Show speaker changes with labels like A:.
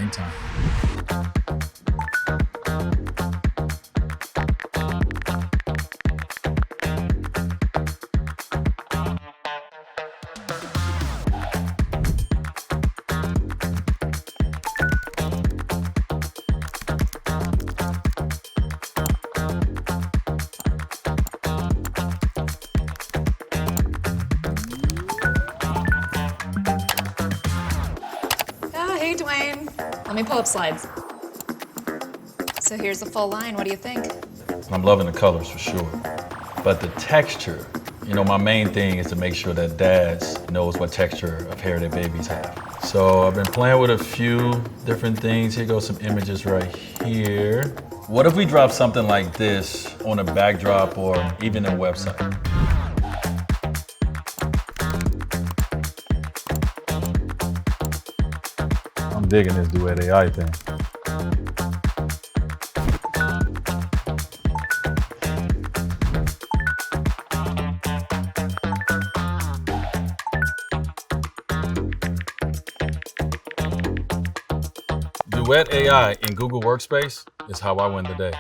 A: same time.
B: Hey, Dwayne. Let me pull up slides. So here's the full line. What do you think?
C: I'm loving the colors for sure. But the texture, my main thing is to make sure that dads knows what texture of hair their babies have. So I've been playing with a few different things. Here goes some images right here. What if we drop something like this on a backdrop or even a website?
A: I'm digging this Duet AI thing.
C: Duet AI in Google Workspace is how I win the day.